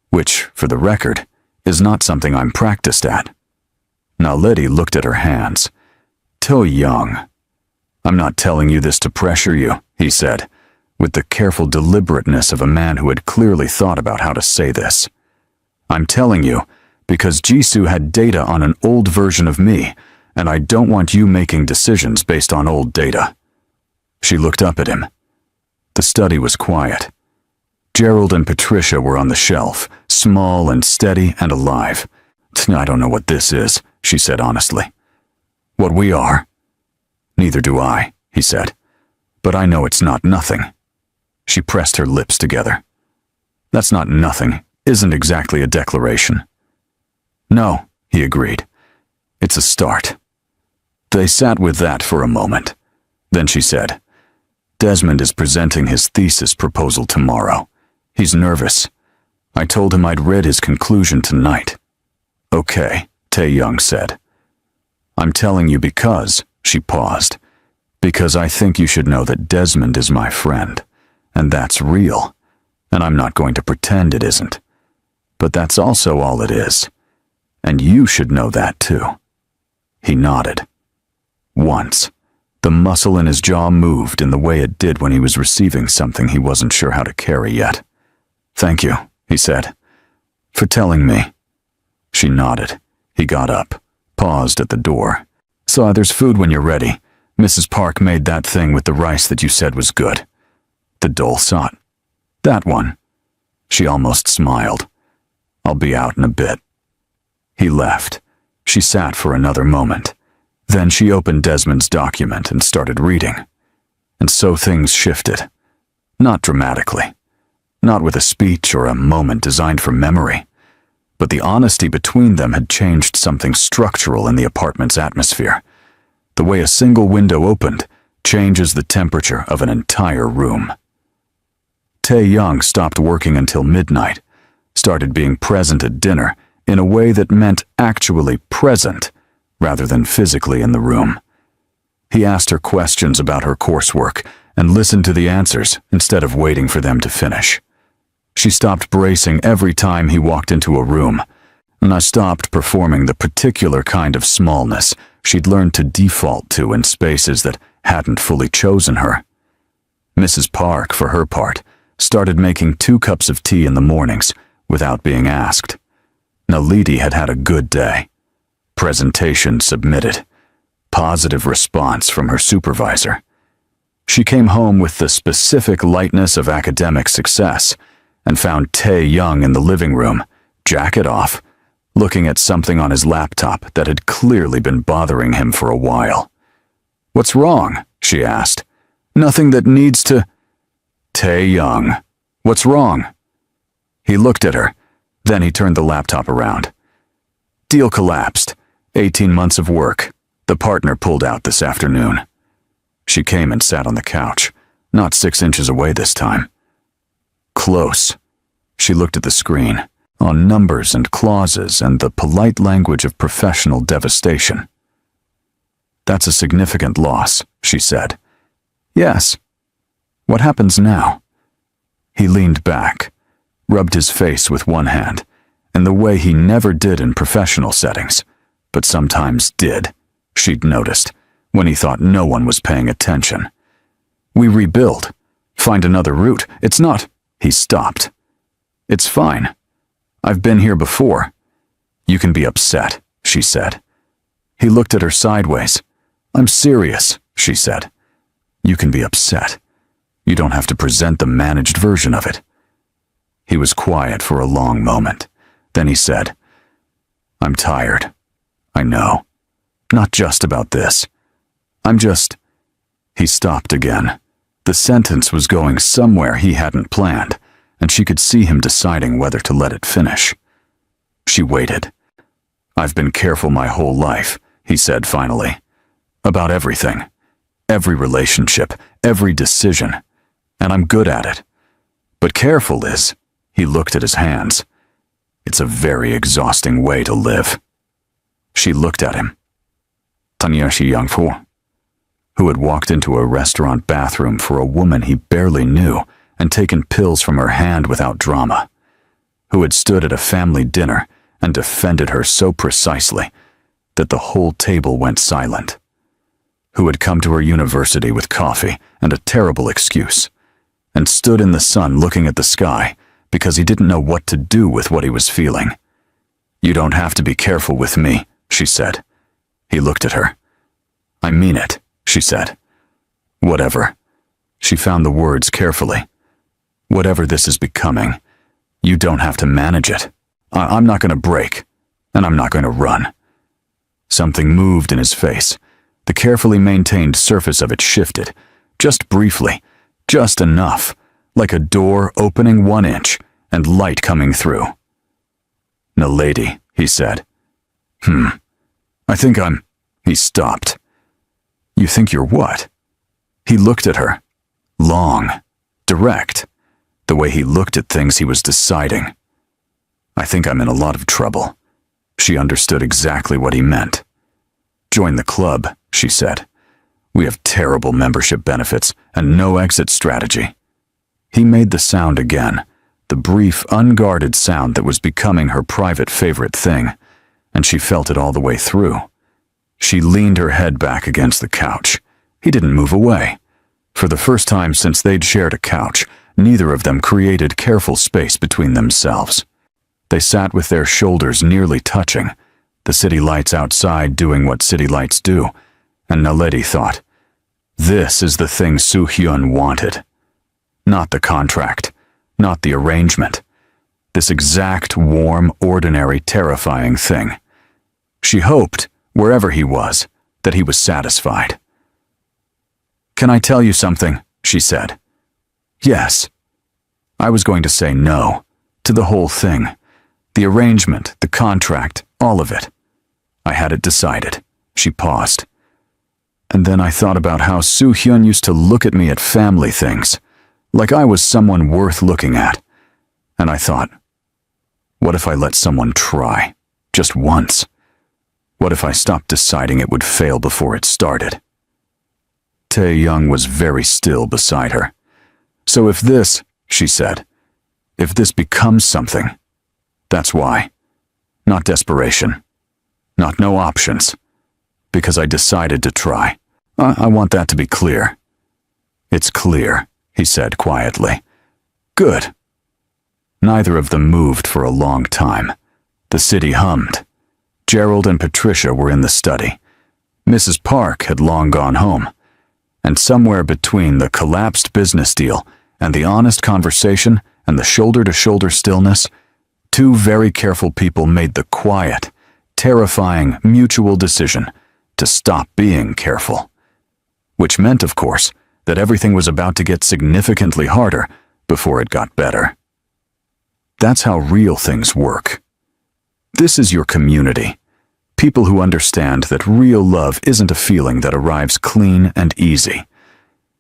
which, for the record, is not something I'm practiced at. Naledi looked at her hands. Tae-young. I'm not telling you this to pressure you, he said, with the careful deliberateness of a man who had clearly thought about how to say this. I'm telling you because Jisoo had data on an old version of me, and I don't want you making decisions based on old data. She looked up at him. The study was quiet. Gerald and Patricia were on the shelf, small and steady and alive. I don't know what this is, she said honestly. What we are? Neither do I, he said. But I know it's not nothing. She pressed her lips together. That's not nothing, isn't exactly a declaration. No, he agreed. It's a start. They sat with that for a moment. Then she said, Desmond is presenting his thesis proposal tomorrow. He's nervous. I told him I'd read his conclusion tonight. Okay, Tae-young said. I'm telling you because, she paused, because I think you should know that Desmond is my friend, and that's real, and I'm not going to pretend it isn't. But that's also all it is, and you should know that too. He nodded. Once, the muscle in his jaw moved in the way it did when he was receiving something he wasn't sure how to carry yet. Thank you, he said, for telling me. She nodded. He got up, paused at the door. So there's food when you're ready. Mrs. Park made that thing with the rice that you said was good. The dole sot. That one. She almost smiled. I'll be out in a bit. He left. She sat for another moment. Then she opened Desmond's document and started reading. And so things shifted. Not dramatically. Not with a speech or a moment designed for memory. But the honesty between them had changed something structural in the apartment's atmosphere. The way a single window opened changes the temperature of an entire room. Tae-young stopped working until midnight, started being present at dinner in a way that meant actually present, rather than physically in the room. He asked her questions about her coursework and listened to the answers instead of waiting for them to finish. She stopped bracing every time he walked into a room, and I stopped performing the particular kind of smallness she'd learned to default to in spaces that hadn't fully chosen her. Mrs. Park, for her part, started making 2 cups of tea in the mornings without being asked. Naledi had had a good day. Presentation submitted. Positive response from her supervisor. She came home with the specific lightness of academic success and found Tae-young in the living room, jacket off, looking at something on his laptop that had clearly been bothering him for a while. What's wrong? She asked. Nothing that needs to... Tae-young, what's wrong? He looked at her, then he turned the laptop around. Deal collapsed. 18 months of work. The partner pulled out this afternoon. She came and sat on the couch, not 6 inches away this time. Close. She looked at the screen, on numbers and clauses and the polite language of professional devastation. That's a significant loss, she said. Yes. What happens now? He leaned back, rubbed his face with one hand, in the way he never did in professional settings, but sometimes did, she'd noticed, when he thought no one was paying attention. We rebuild. Find another route. It's not... He stopped. It's fine. I've been here before. You can be upset, she said. He looked at her sideways. I'm serious, she said. You can be upset. You don't have to present the managed version of it. He was quiet for a long moment. Then he said, I'm tired. I know. Not just about this. I'm just... He stopped again. The sentence was going somewhere he hadn't planned, and she could see him deciding whether to let it finish. She waited. I've been careful my whole life, he said finally. About everything. Every relationship, every decision. And I'm good at it. But careful is, he looked at his hands. It's a very exhausting way to live. She looked at him. Tanyashi Yangfu, who had walked into a restaurant bathroom for a woman he barely knew and taken pills from her hand without drama, who had stood at a family dinner and defended her so precisely that the whole table went silent, who had come to her university with coffee and a terrible excuse, and stood in the sun looking at the sky because he didn't know what to do with what he was feeling. "You don't have to be careful with me," she said. He looked at her. "I mean it," she said. "Whatever." She found the words carefully. "Whatever this is becoming, you don't have to manage it. I'm not going to break, and I'm not going to run." Something moved in his face. The carefully maintained surface of it shifted, just briefly, just enough, like a door opening 1 inch and light coming through. "Naledi," he said. I think I'm—" He stopped. "You think you're what?" He looked at her. Long, direct, the way he looked at things he was deciding. "I think I'm in a lot of trouble." She understood exactly what he meant. "Join the club," she said. "We have terrible membership benefits and no exit strategy." He made the sound again, the brief, unguarded sound that was becoming her private favorite thing, and she felt it all the way through. She leaned her head back against the couch. He didn't move away. For the first time since they'd shared a couch, neither of them created careful space between themselves. They sat with their shoulders nearly touching, the city lights outside doing what city lights do, and Naledi thought, this is the thing Soo-hyun wanted. Not the contract, not the arrangement. This exact, warm, ordinary, terrifying thing. She hoped, wherever he was, that he was satisfied. "Can I tell you something?" she said. "Yes." I was going to say no, to the whole thing. The arrangement, the contract, all of it. I had it decided. She paused. And then I thought about how Soo-hyun used to look at me at family things, like I was someone worth looking at. And I thought, what if I let someone try, just once? What if I stopped deciding it would fail before it started? Tae-young was very still beside her. "So if this," she said, "if this becomes something, that's why. Not desperation. Not no options. Because I decided to try. I want that to be clear." "It's clear," he said quietly. "Good." Neither of them moved for a long time. The city hummed. Gerald and Patricia were in the study. Mrs. Park had long gone home. And somewhere between the collapsed business deal and the honest conversation and the shoulder-to-shoulder stillness, two very careful people made the quiet, terrifying, mutual decision to stop being careful. Which meant, of course, that everything was about to get significantly harder before it got better. That's how real things work. This is your community. People who understand that real love isn't a feeling that arrives clean and easy.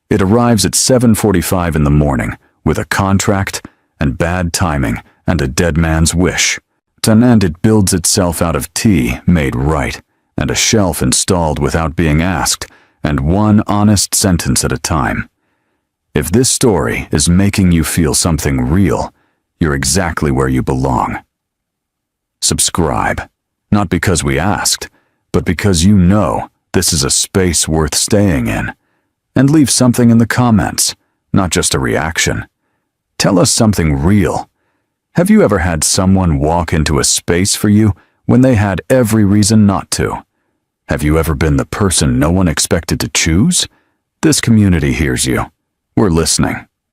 It arrives at 7:45 in the morning with a contract and bad timing and a dead man's wish. And it builds itself out of tea made right and a shelf installed without being asked and one honest sentence at a time. If this story is making you feel something real, you're exactly where you belong. Subscribe. Not because we asked, but because you know this is a space worth staying in. And leave something in the comments, not just a reaction. Tell us something real. Have you ever had someone walk into a space for you when they had every reason not to? Have you ever been the person no one expected to choose? This community hears you. We're listening.